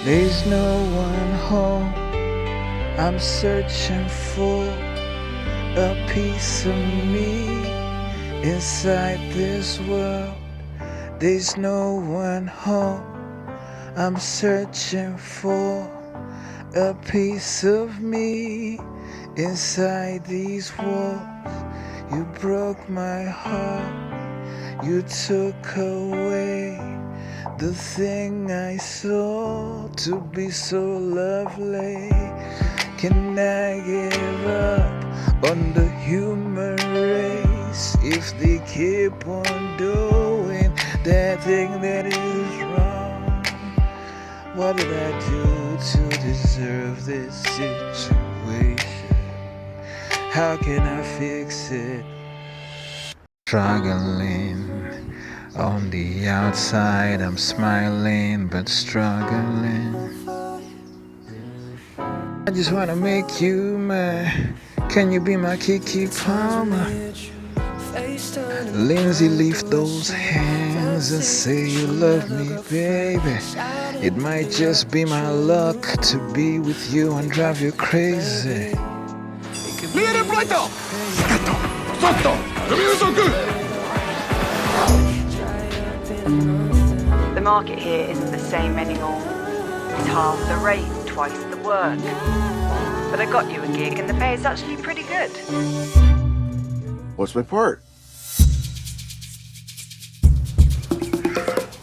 There's no one home. I'm searching for a piece of me inside this world. There's no one home. I'm searching for a piece of me inside these walls. You broke my heart. You took away the thing I saw to be so lovely. Can I give up on the human race if they keep on doing that thing that is wrong? What did I do to deserve this situation? How can I fix it? Struggling. On the outside I'm smiling but struggling. I just wanna make you mine. Can you be my Kiki Palmer? Lindsay, lift those hands and say you love me, baby. It might just be my luck to be with you and drive you crazy. The market here isn't the same anymore. It's half the rate, twice the work. But I got you a gig and the pay is actually pretty good. What's my part?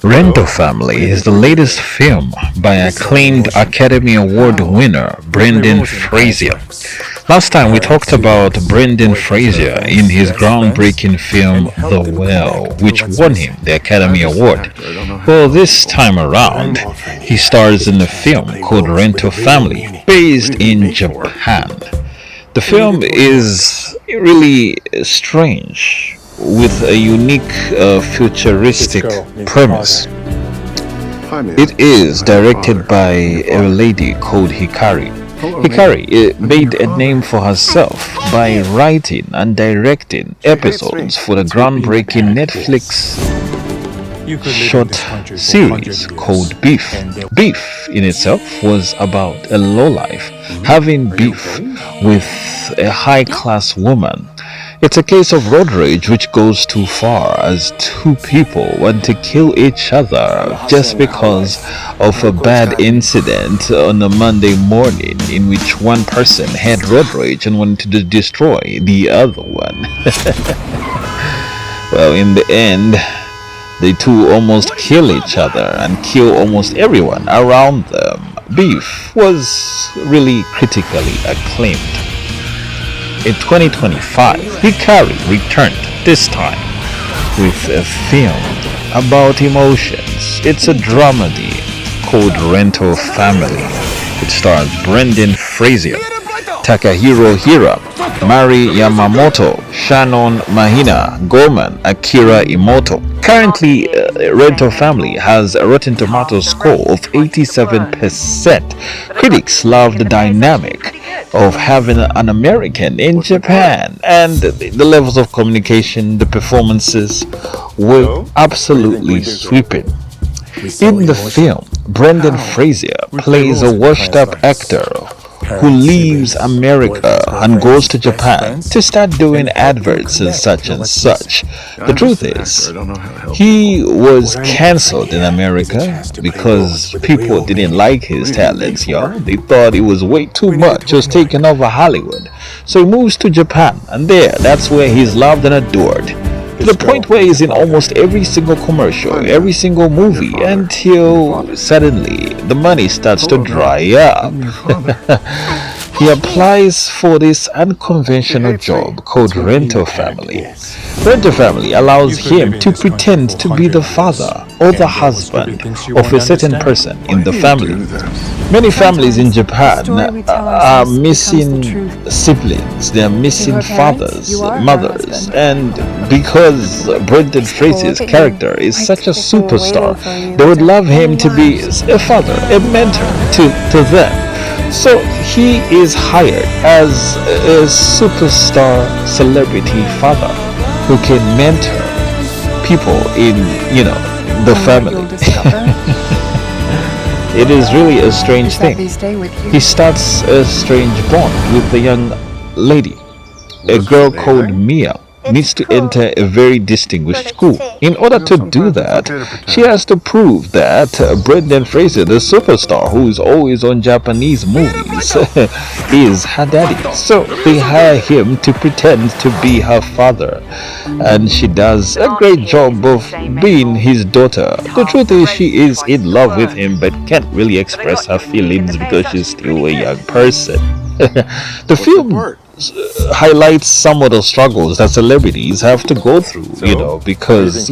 Rento Family is the latest film by acclaimed Academy Award winner Brendan Fraser. Last time we talked about Brendan Fraser in his groundbreaking film The Well, which won him the Academy Award. Well, this time around, he stars in a film called Rento Family, based in Japan. The film is really strange, with a unique futuristic premise. It is directed by a lady called Hikari. Hikari made a name for herself by writing and directing episodes for the groundbreaking Netflix short series called Beef. Beef in itself was about a lowlife having beef with a high-class woman. It's a case of road rage which goes too far, as two people want to kill each other just because of a bad incident on a Monday morning in which one person had road rage and wanted to destroy the other one. Well, in the end, the two almost kill each other and kill almost everyone around them. Beef was really critically acclaimed. In 2025, Hikari returned, this time with a film about emotions. It's a dramedy called Rento Family. It stars Brendan Fraser, Takahiro Hira, Mari Yamamoto, Shannon Mahina, Gorman, Akira Imoto. Currently, Rento Family has a Rotten Tomatoes score of 87%. Critics love the dynamic of having an American in Japan, and the levels of communication, the performances were absolutely sweeping. In the film, Brendan Fraser plays a washed-up actor who leaves America and goes to Japan to start doing adverts and such. The truth is, he was cancelled in America because people didn't like his talents, y'all. They thought it was way too much, just taking over Hollywood. So he moves to Japan, and that's where he's loved and adored. To the point where he's in almost every single commercial, every single movie, until suddenly the money starts to dry up. He applies for this unconventional job called Rento Family. Rento Family allows him to pretend to be the father or the husband of a certain person in the family. Many families in Japan are missing siblings, they are missing fathers, mothers, and because Brendan Fraser's character is such a superstar, they would love him to be a father, a mentor to them. So he is hired as a superstar celebrity father who can mentor people in, the family. It is really a strange Does that thing. stay with you? He starts a strange bond with the young lady. A girl called Mia needs to enter a very distinguished school. In order to do that, she has to prove that Brendan Fraser, the superstar who is always on Japanese movies, is her daddy. So they hire him to pretend to be her father, and she does a great job of being his daughter. The truth is, she is in love with him but can't really express her feelings because she's still a young person. The film highlights some of the struggles that celebrities have to go through, because,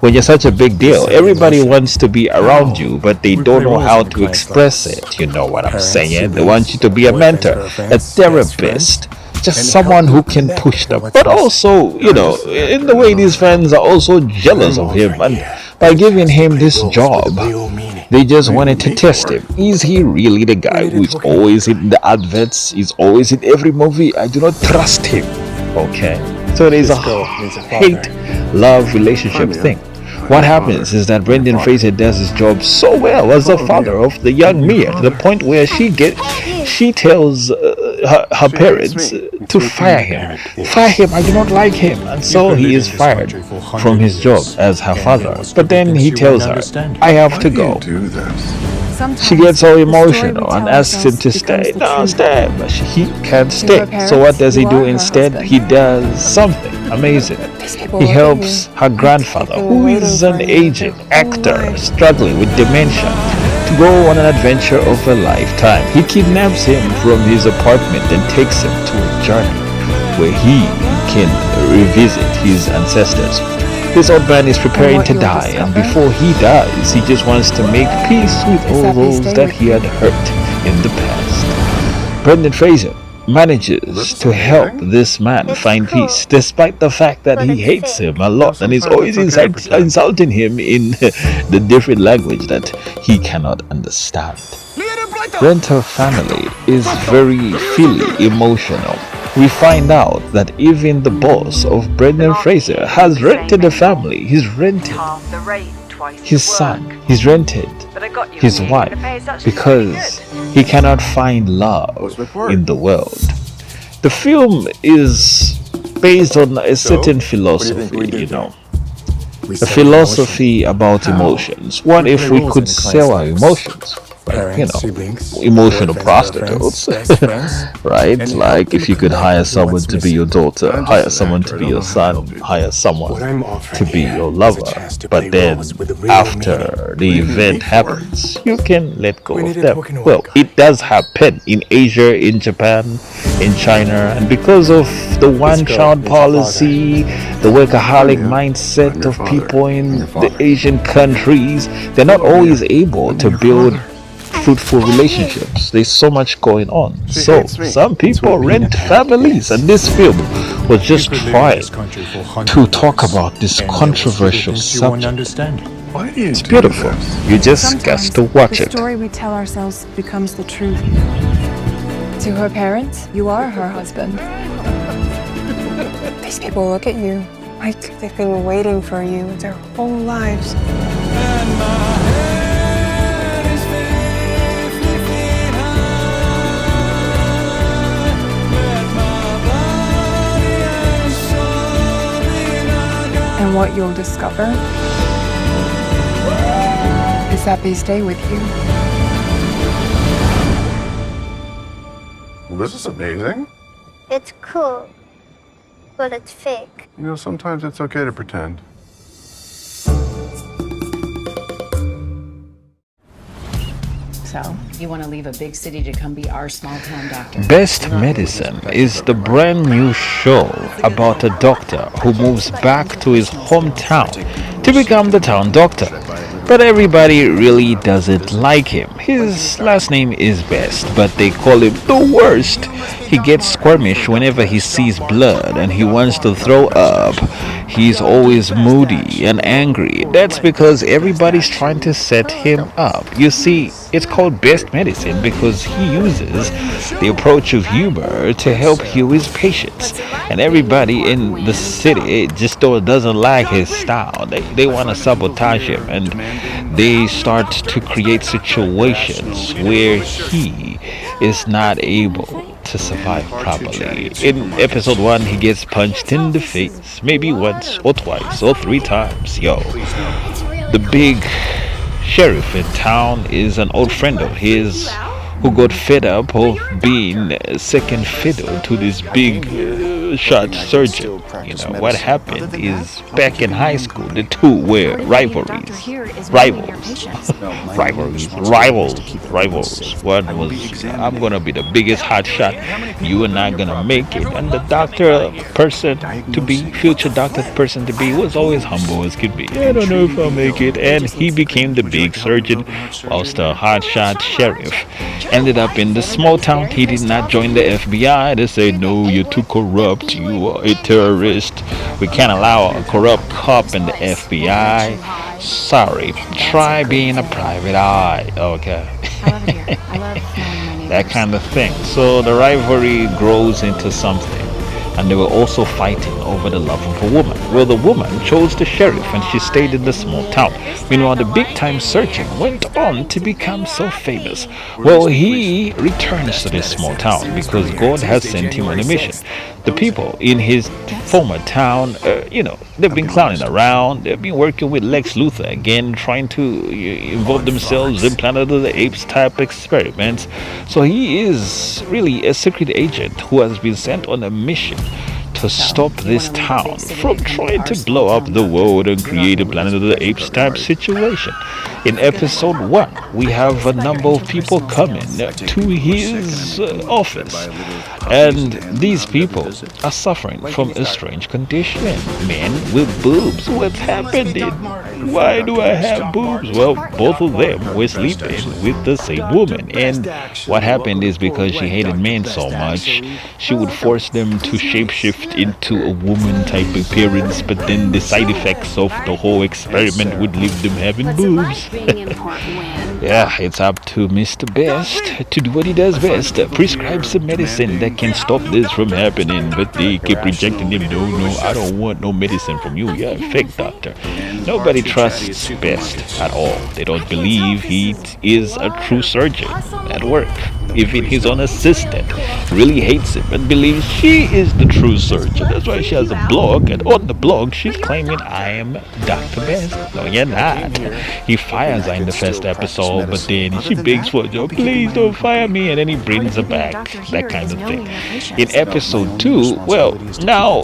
when you're such a big deal, everybody wants to be around you, but they don't know how to express it. You know what I'm saying? They want you to be a mentor, a therapist, just someone who can push them. But also, in the way these fans are also jealous of him, and by giving him this job, they just wanted to test him. Is he really the guy who is always in the adverts? He's always in every movie? I do not trust him. Okay. So there's a hate-love relationship thing. What happens is that Brendan Fraser does his job so well as the father of the young Mia, to the point where she tells her parents to fire him. Fire him, I do not like him. And so he is fired from his job as her father. But then he tells her, I have to go. She gets all emotional and asks him to stay. No, stay. But he can't stay. So what does he do instead? He does something amazing. He helps her grandfather, who is an aging actor struggling with dementia, to go on an adventure of a lifetime. He kidnaps him from his apartment and takes him to a journey where he can revisit his ancestors. This old man is preparing to die, and before he dies, he just wants to make peace with all those that he had hurt in the past. Brendan Fraser manages to help this man find peace, despite the fact that he hates him a lot and is always insulting him in the different language that he cannot understand. Renter family is very emotional. We find out that even the boss of Brendan Fraser has rented the family. He's rented his son. He's rented his wife because he cannot find love in the world. The film is based on a certain philosophy, a philosophy about emotions. What if we could sell our emotions? Emotional prostitutes, right? Like if you could hire someone to be your daughter, hire someone to be your son, hire someone to be your lover, but then after the event happens, you can let go of them. Well, it does happen in Asia, in Japan, in China, and because of the one-child policy, the workaholic mindset of people in the Asian countries, they're not always able to build fruitful relationships. There's so much going on. So some people rent families, and this film was just trying to talk about this controversial subject. It's beautiful. You just got to watch it. The story we tell ourselves becomes the truth. To her parents, you are her husband. These people look at you like they've been waiting for you their whole lives. And what you'll discover is that they stay with you. Well, this is amazing. It's cool, but it's fake. Sometimes it's okay to pretend. So, you want to leave a big city to come be our small town doctor? Best Medicine is the brand new show about a doctor who moves back to his hometown to become the town doctor. But everybody really doesn't like him. His last name is Best, but they call him the worst. He gets squirmish whenever he sees blood and he wants to throw up. He's always moody and angry. That's because everybody's trying to set him up. You see, it's called best medicine because he uses the approach of humor to help heal his patients. And everybody in the city just doesn't like his style. They want to sabotage him, and they start to create situations where he is not able to survive properly. In episode 1, he gets punched in the face, maybe once or twice or 3 times. The big sheriff in town is an old friend of his who got fed up of being second fiddle to this big shot surgeon. What happened is back in high school, the two were rivals. One was, I'm gonna be the biggest hot shot, you are not gonna make it. And the future doctor person to be, was always humble as could be. I don't know if I'll make it. And he became the big surgeon, whilst the hot shot sheriff ended up in the small town. He did not join the FBI. They said, no, you're too corrupt, you are a terrorist, we can't allow a corrupt cop in the FBI. Sorry, try being a private eye. Okay. That kind of thing. So the rivalry grows into something. And they were also fighting over the love of a woman. Well, the woman chose the sheriff and she stayed in the small town. Meanwhile, the big-time surgeon went on to become so famous. Well, he returns to this small town because God has sent him on a mission. The people in his former town, they've been clowning around. They've been working with Lex Luthor again, trying to involve themselves in Planet of the Apes type experiments. So he is really a secret agent who has been sent on a mission to stop this town from trying to blow up the world and create a Planet of the Apes type situation. In episode 1, we have a number of people coming to his office, and these people are suffering from a strange condition. Men with boobs. What's happening? Why do I have boobs? Well, both of them were sleeping with the same woman, and what happened is because she hated men so much, she would force them to shapeshift into a woman type appearance, but then the side effects of the whole experiment would leave them having boobs. Yeah, it's up to Mr. Best to do what he does best, prescribe some medicine that can stop this from happening, but they keep rejecting him. No, I don't want no medicine from you. You're a fake doctor. Nobody trusts Best at all. They don't believe he is a true surgeon at work. Even his own assistant really hates him and believes she is the true surgeon. That's why she has a blog, and on the blog she's claiming, I am Dr. Best. No, you're not. He fires her in the first episode, but then she begs for a job. Please don't fire me, and then he brings her back. That kind of thing. In episode 2, well, now,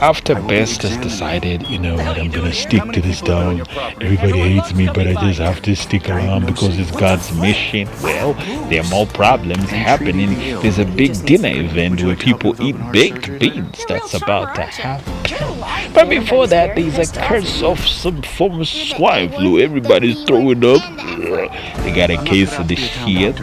after Best has decided, what, I'm gonna stick to this town. Everybody hates me, but I just have to stick around because it's God's mission. Well, there are more problems happening. There's a big dinner event where people eat baked beans that's about to happen. But before that, there's a curse of some form of swine flu. Everybody's throwing up. They got a case of the shit.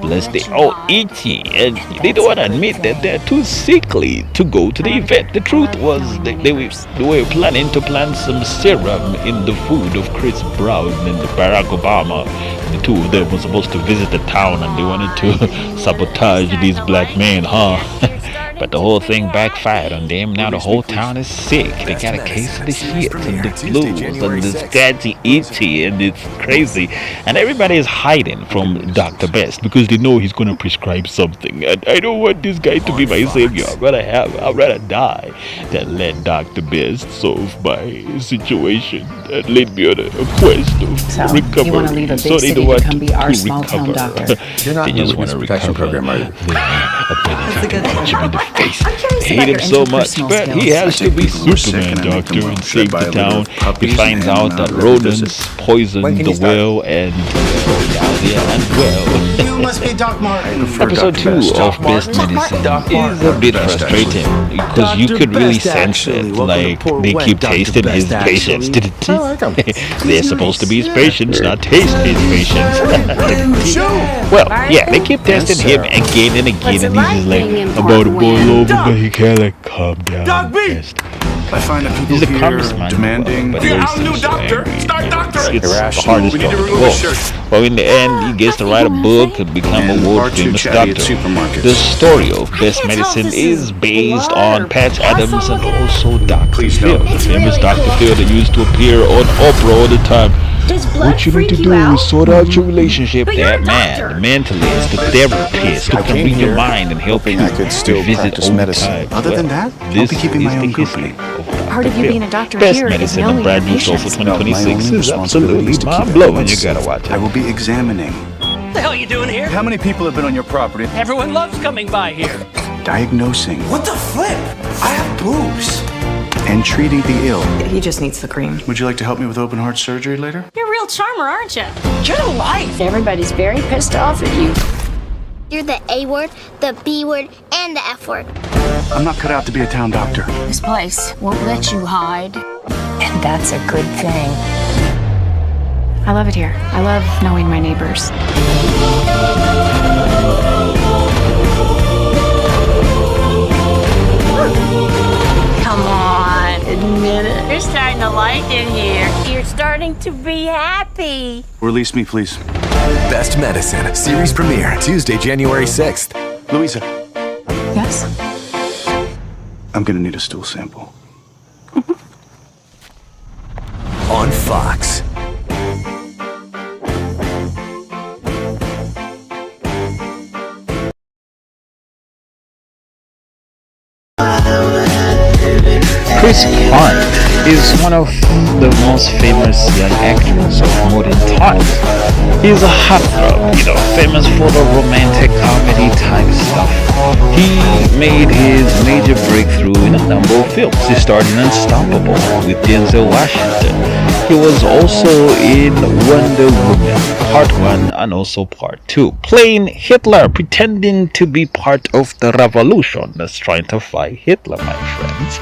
Plus they all itchy, and they don't want to admit that they're too sickly to go to the event. The truth was they were planning to plant some serum in the food of Chris Brown and Barack Obama. The two of them were supposed to visit the town, and they wanted to sabotage these black men, But the whole thing backfired on them. Now the whole town is sick. They got a case of the shit and the blues and the scratchy itchy, and it's crazy. And everybody is hiding from Dr. Best because they know he's going to prescribe something. And I don't want this guy to be my savior. I'd rather die than let Dr. Best solve my situation and lead me on a quest of recovery. You want to leave a big city to come be our small town doctor? You're not in the witness protection program, are you? Face. They hate him so much, but he has to be Superman doctor and save the town. He finds out that rodents poisoned the well, and You must be Doc Martin. Episode 2 of Best Medicine is a bit frustrating because you could really sense it. Like, they keep tasting his patients. They're supposed to be his patients, not taste his patients. Well, yeah, they keep testing him again and again and and he's just like about to boil over, but he can't like calm down. I find that people He's the here calmest man demanding. but he's new doctor. Start doctor. It's the Irrational. hardest We need job to in the remove his world. shirt. But in the end, he gets to write a book and become a world famous chatty at doctor. supermarkets. The story of Best Medicine is based on Patch Adams and also Dr. Phil, the famous Dr. Phil that used to appear on Oprah all the time. What you need to do is sort out your relationship. That man, the mentalist, the therapist, who can read your mind and help you I could still revisit practice old medicine. times. Other than that, I'll be keeping my own company. Part of you being a doctor Best here is Medicine, a knowing brand your new show for patients. 2026 only is responsibility absolutely is to keep mind blowing. everyone You gotta safe. watch I it. will be examining. What the hell are you doing here? How many people have been on your property? Everyone loves coming by here. Diagnosing What the flip? I have boobs. and treating the ill. He just needs the cream. Would you like to help me with open heart surgery later? You're a real charmer, aren't you? Get a life. Everybody's very pissed off at you. You're the A word, the B word, and the F word. I'm not cut out to be a town doctor. This place won't let you hide. And that's a good thing. I love it here. I love knowing my neighbors. Come on, admit it. You're starting to like it here. You're starting to be happy. Release me, please. Best Medicine series premiere Tuesday, January 6th. Louisa, Yes? I'm gonna need a stool sample. On Fox. Chris Pine is one of the most famous young actors of modern times. He's a heartthrob, famous for the romantic comedy type stuff. He made his major breakthrough in a number of films. He starred in Unstoppable with Denzel Washington. He was also in Wonder Woman Part 1 and also Part 2, playing Hitler, pretending to be part of the revolution that's trying to fight Hitler, my friends.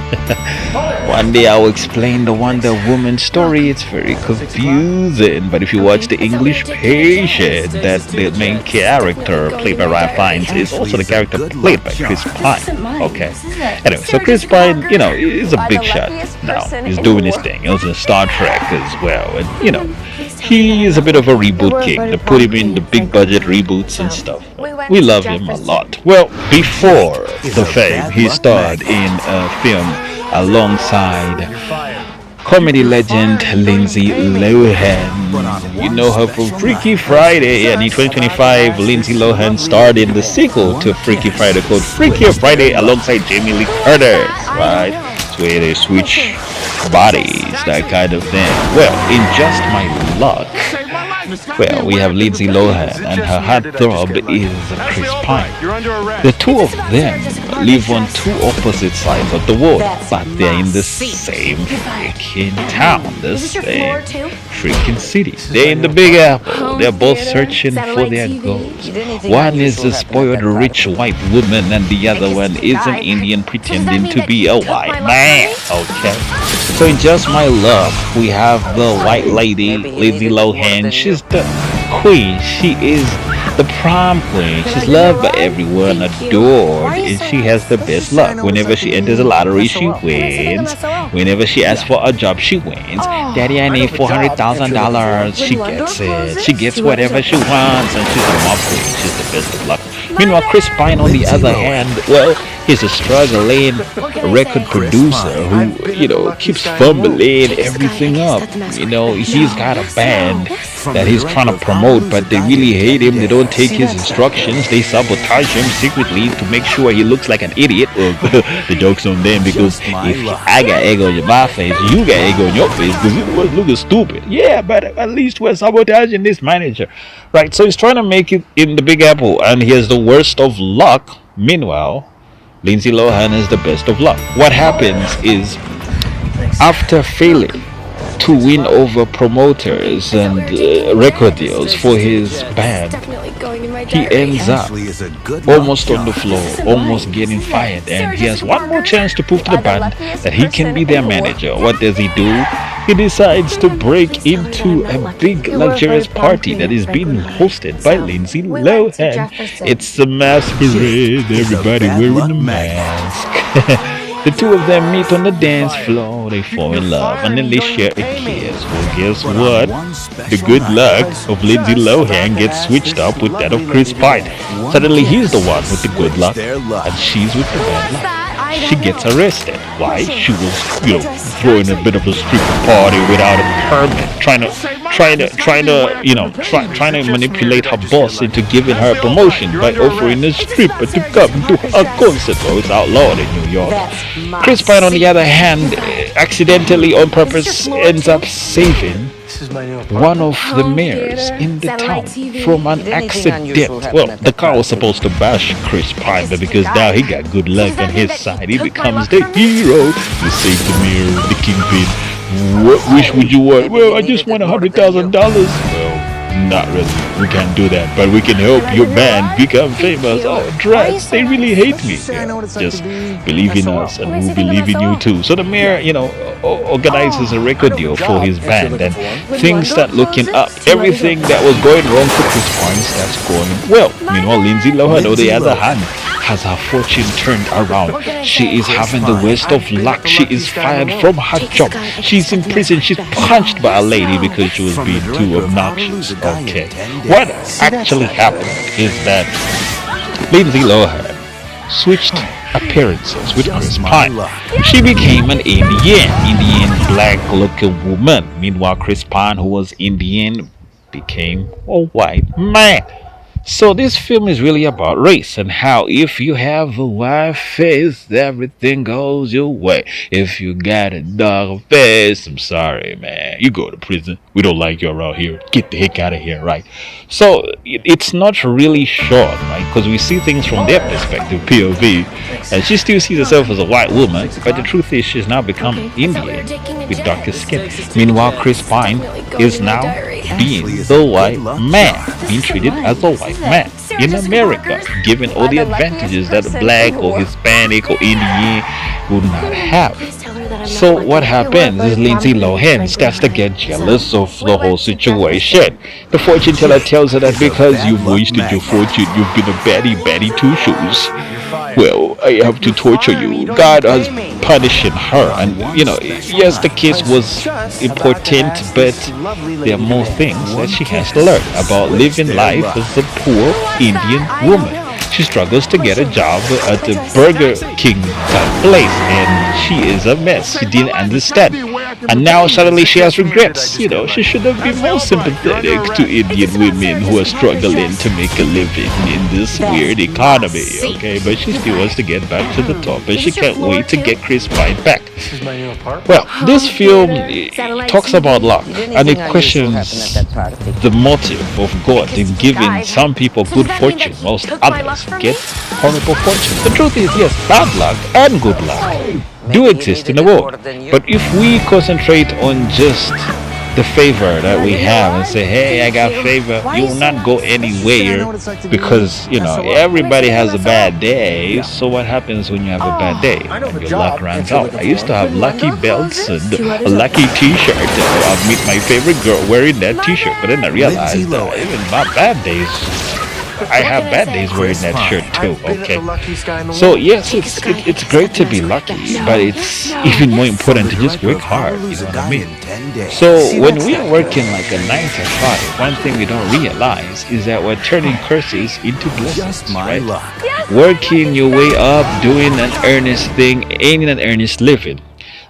One day I will explain the Wonder Woman story. It's very confusing, but if you watch the English patient, that the main character played by Ralph Fiennes is also the character played by Chris Pine. Okay. Anyway, so Chris Pine, is a big shot now. He's doing his thing. He was in Star Trek as well, and he is a bit of a reboot king. They put him in the big budget reboots and stuff. We love him a lot. Well, before the fame, he starred in a film alongside comedy legend Lindsay Lohan. You know her from Freaky Friday, and in 2025 Lindsay Lohan starred in the sequel to Freaky Friday called Freakier Friday alongside Jamie Lee Curtis, right? It's where they switch bodies, that kind of thing. Well, in Just My Luck, well, we have Lindsay Lohan and her heartthrob is Chris Pine. The two of them live on two opposite sides of the world, but they're in the same freaking town, the same freaking city. They're in the Big Apple. They're both searching for their goals. One is a spoiled rich white woman and the other one is an Indian pretending to be a white man. Okay. So in Just My Luck, we have the white lady, Lindsay Lohan. She's the queen. She is the prom queen. She's loved by everyone, adored, and she has the best luck. Whenever she enters a lottery, she wins. Whenever she asks for a job, she wins. Daddy, I need $400,000. She gets it. She gets whatever she wants, and she's a mom queen. She's the best of luck. Meanwhile, Chris Pine, on the other hand, well, he's a struggling record producer who, keeps fumbling everything up. He's got a band that he's trying to promote, but they really hate him. They don't take his instructions. They sabotage him secretly to make sure he looks like an idiot. Well, the joke's on them, because if I got egg on my face, you got egg on your face because it was looking stupid. Yeah, but at least we're sabotaging this manager. Right, so he's trying to make it in the Big Apple, and he has the worst of luck. Meanwhile, Lindsay Lohan is the best of luck. What happens is, after failing to win over promoters and record deals for his band, he ends up almost on the floor, almost getting fired, and he has one more chance to prove to the band that he can be their manager. What does he do? He decides to break into a big luxurious party that is being hosted by Lindsay Lohan. It's a masquerade, everybody wearing a mask. The two of them meet on the dance floor, they fall in love, and then they share a kiss. Well, guess what? The good luck of Lindsay Lohan gets switched up with that of Chris Pine. Suddenly he's the one with the good luck, and she's with the bad luck. She gets arrested. Why? She was, throwing a bit of a stripper party without a permit, trying to manipulate her boss into giving her a promotion by offering a stripper to come to her concert. Well, it's outlawed in New York. Chris Pine, on the other hand, accidentally, on purpose, ends up saving one of the mayors in the town from an accident. Well, the car was supposed to bash Chris Pine, but because now he got good luck on his side, he becomes the hero. He saved the mayor, the kingpin. What wish would you want? Well, I just want $100,000. Well, not really. We can't do that, but we can help your band become famous. Oh, drats, they really hate me. Yeah, just believe in us, and we'll believe in you too. So the mayor, organizes a record deal for his band, and things start looking up. Everything that was going wrong for Chris Pine starts going well. Meanwhile, Lindsay Lohan, on the other hand, has her fortune turned around. She is having the worst of luck. She is fired from her job. She's in prison. She's punched by a lady because she was being too obnoxious. Okay. What actually happened is that Lindsay Lohan switched appearances with Chris Pine. She became an Indian black-looking woman. Meanwhile, Chris Pine, who was Indian, became a white man. So this film is really about race and how if you have a white face, everything goes your way. If you got a dark face, I'm sorry, man, you go to prison. We don't like you around here. Get the heck out of here, right? So it's not really short, right? Because we see things from their perspective, POV, and she still sees herself as a white woman, but the truth is she's now become Indian with darker skin. Meanwhile, Chris Pine is now being the white man, being treated as a white man in America, given all the advantages that black or Hispanic or Indian would not have. So what happens is Lindsay Lohan starts to get jealous of the whole situation. The fortune teller tells her that because you've wasted your fortune, you've been a baddie two-shoes. Well, I have to torture you. God is punishing her. And, yes, the case was important, but there are more things that she has to learn about living life as a poor Indian woman. She struggles to get a job at the Burger King place, and she is a mess. She didn't understand. And now suddenly she has regrets. She should have been more sympathetic to Indian women who are struggling to make a living in this weird economy, okay? But she still wants to get back to the top, and she can't wait to get Chris Pine back. Well, this film talks about luck, and it questions the motive of God in giving some people good fortune, whilst others get horrible fortune. The truth is, yes, bad luck and good luck do exist in the world. But if we concentrate on just the favor that we have and say, hey, I got favor, you will not go anywhere because, everybody has a bad day. So what happens when you have a bad day? Your luck runs out. I used to have lucky belts and a lucky t-shirt. I'll meet my favorite girl wearing that t-shirt. But then I realized that even my bad days, I have bad days wearing that shirt too, okay? So yes, it's great to be lucky, but it's even more important to just work hard, you know what I mean? So when we're working like a 9 to 5, one thing we don't realize is that we're turning curses into blessings, right? Working your way up, doing an earnest thing, aiming an earnest living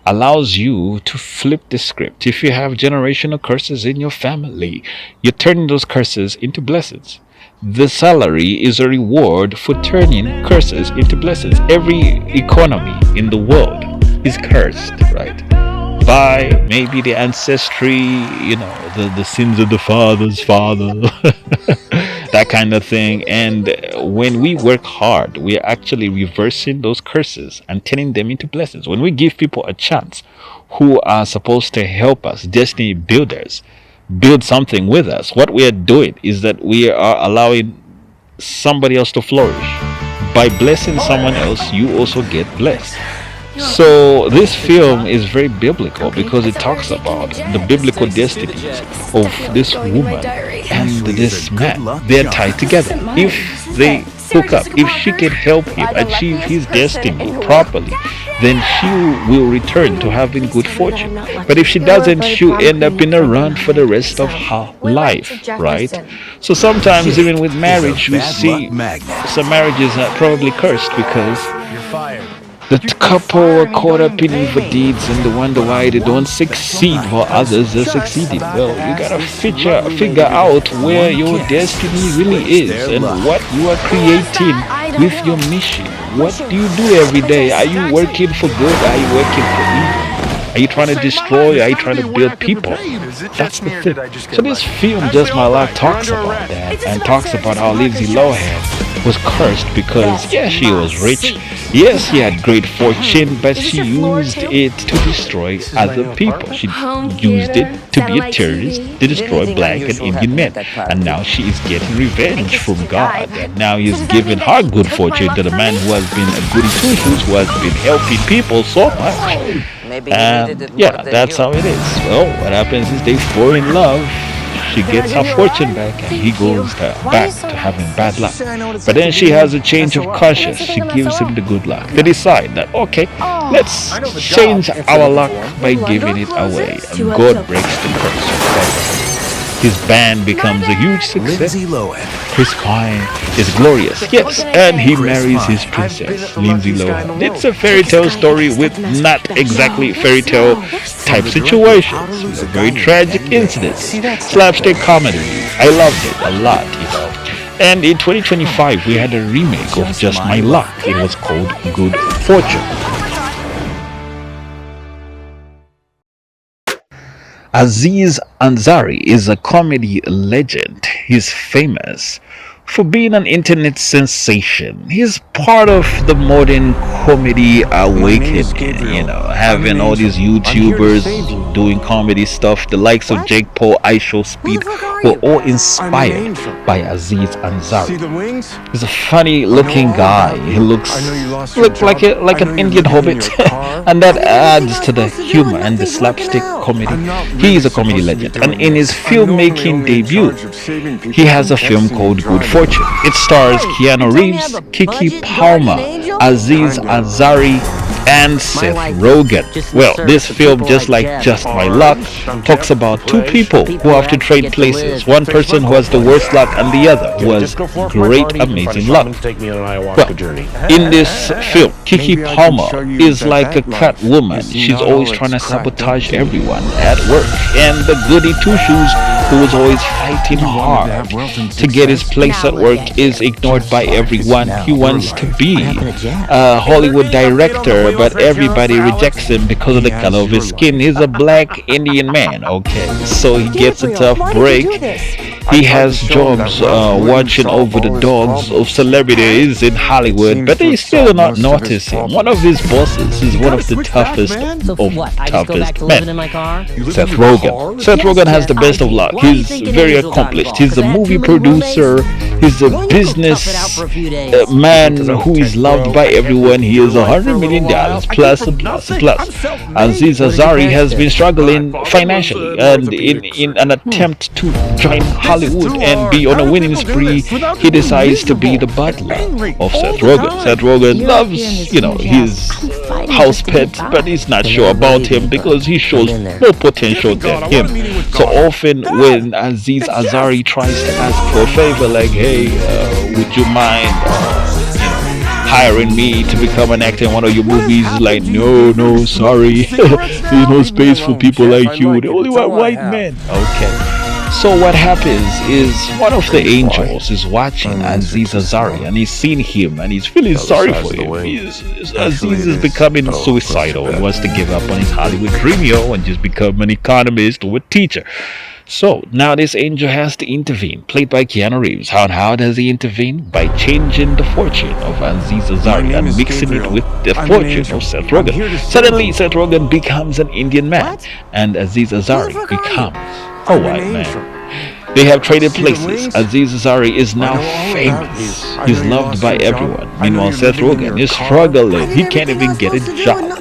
allows you to flip the script. If you have generational curses in your family, you're turning those curses into blessings. The salary is a reward for turning curses into blessings. Every economy in the world is cursed, right? By maybe the ancestry, the sins of the father's father. that kind of thing. And when we work hard, we are actually reversing those curses and turning them into blessings. When we give people a chance who are supposed to help us, destiny builders, build something with us, what we are doing is that we are allowing somebody else to flourish. By blessing someone else, you also get blessed. So this film is very biblical because it talks about the biblical destinies of this woman and this man. They're tied together. If they hook up, if she can help him achieve his destiny properly, then she will return to having good fortune. But if she doesn't, she'll end up in a run for the rest of her life, right? So sometimes even with marriage, we see some marriages are probably cursed because the couple are caught up in evil deeds and they wonder why they don't succeed while others are succeeding. Well, you gotta figure out where your destiny really is and what you are creating with your mission. What do you do every day? Are you working for good? Are you working for evil? Are you trying to destroy? Are you trying to build people? That's the thing. So this film, Just My Luck, talks about that and talks about how Lindsay Lohan was cursed because, yes, she was rich. Yes, she had great fortune, but she used it to destroy other people. She used it to be a terrorist, to destroy black and Indian men. And now she is getting revenge from God. And now he's giving her good fortune to the man who has been a goody two-shoes, who has been helping people so much. And yeah, that's how it is. Well, what happens is they fall in love. She gets her fortune back and he goes back to having bad luck. But then she has a change of conscience. She gives him the good luck. They decide that, okay, let's change our luck by giving it away. And God breaks the curse. His band becomes a huge success. Chris Pine is glorious, yes, and he marries his princess, Lindsay Lohan. It's a fairy tale story with not exactly fairy tale type situations. A very tragic incident. Slapstick comedy. I loved it a lot, you know. And in 2025, we had a remake of Just My Luck. It was called Good Fortune. Aziz Ansari is a comedy legend. He's famous for being an internet sensation. He's part of the modern comedy awakening, you know, having all these YouTubers doing comedy stuff. The likes of Jake Paul, iShowSpeed were all inspired by Aziz Ansari. He's a funny looking guy. He looks like an Indian hobbit and that adds to the humor and the slapstick comedy. He is a comedy legend, and in his filmmaking debut he has a film called Good Fortune. It stars Keanu Reeves, Kiki Palmer, Aziz Ansari, and Seth Rogen. Well, this film, just like Just My Luck, talks about two people who have to trade places. One person who has the worst luck and the other who has great, amazing luck. Well, in this film, Kiki Palmer is like a cat woman. She's always trying to sabotage everyone at work. And the goody two-shoes who is always fighting hard to get his place at work is ignored by everyone. He wants to be a Hollywood director, but everybody rejects him because of the color of his skin. He's a black Indian man, okay, so he gets a tough break. He has jobs watching over the dogs of celebrities in Hollywood, but they still not notice him. One of his bosses is one of the toughest of toughest men, Seth Rogen. Seth Rogen has the best of luck. He's very accomplished. He's a movie producer. He's a business man who is loved by everyone. He has $100 million plus. Aziz Ansari has been struggling financially, and in an attempt to join Hollywood and be on a winning spree, he decides to be the butler of Seth Rogen. Seth Rogen loves, you know, his house pet, but he's not sure about him because he shows more potential than him. So often when Aziz Ansari tries to ask for a favor, like, hey, would you mind hiring me to become an actor in one of your movies, like, no, sorry. There's no space for people like you. They only want white men. Okay. So what happens is one of the angels is watching Aziz Ansari, and he's seen him and he's feeling sorry for him. Aziz is becoming suicidal and wants to give up on his Hollywood dream, and just become an economist or a teacher. So now this angel has to intervene, played by Keanu Reeves. How does he intervene? By changing the fortune of Aziz Ansari and mixing it with the fortune of Seth Rogen. Suddenly, Seth Rogen becomes an Indian man, and Aziz Ansari becomes a white man. They have traded places. Aziz Ansari is now famous. He's loved by everyone. Meanwhile, Seth Rogen is struggling. He can't even get a job.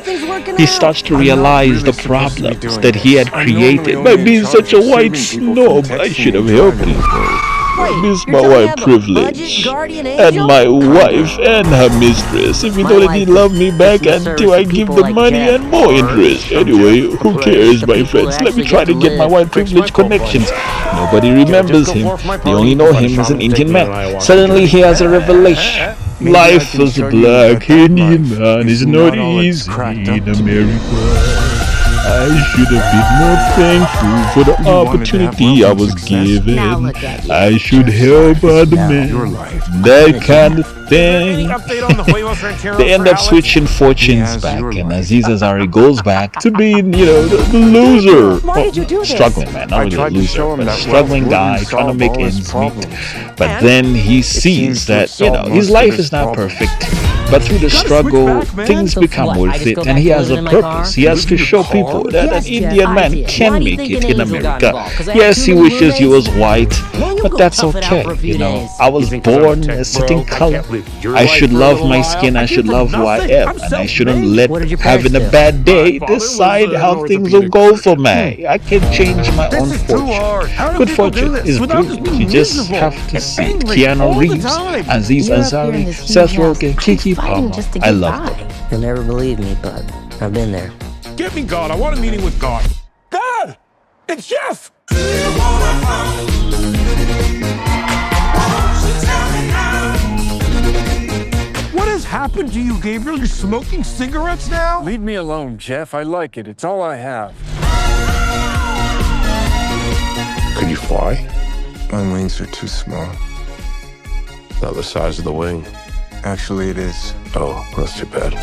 He starts to realize the problems that he had created by being such a white snob. I should have helped people. I miss my white privilege and my wife and her mistress. If you don't let me love me back until I give the money and more interest. Anyway, who cares, my friends? Let me try to get my white privilege connections. Nobody remembers him. They only know him as an Indian man. Suddenly he has a revelation. Life as a black Indian man is not easy in America. I should have been more thankful for the opportunity I was given. I should help other men. That kind of thing. They end up switching fortunes back, and Aziz Ansari goes back to being, the loser. Well, struggling man, not really a loser, but a struggling guy trying to make ends meet. But then he sees that, his life is not perfect. But through the struggle, things become worth it, and he has a purpose. He has to show people that an Indian man can make it in America. Yes, he wishes he was white, but that's okay. I was born a certain color. I should love my skin, I should love who I am, and I shouldn't let having a bad day decide how things will go for me. I can change my own fortune. Good fortune is beautiful. You just have to see it. Keanu Reeves, Aziz Ansari, Seth Rogen, Kiki Palmer. I love them. You'll never believe me, but I've been there. Give me God. I want a meeting with God. God! It's Jeff! What has happened to you, Gabriel? You're smoking cigarettes now? Leave me alone, Jeff. I like it. It's all I have. Could you fly? My wings are too small. Not the size of the wing. Actually, it is. Oh, that's too bad.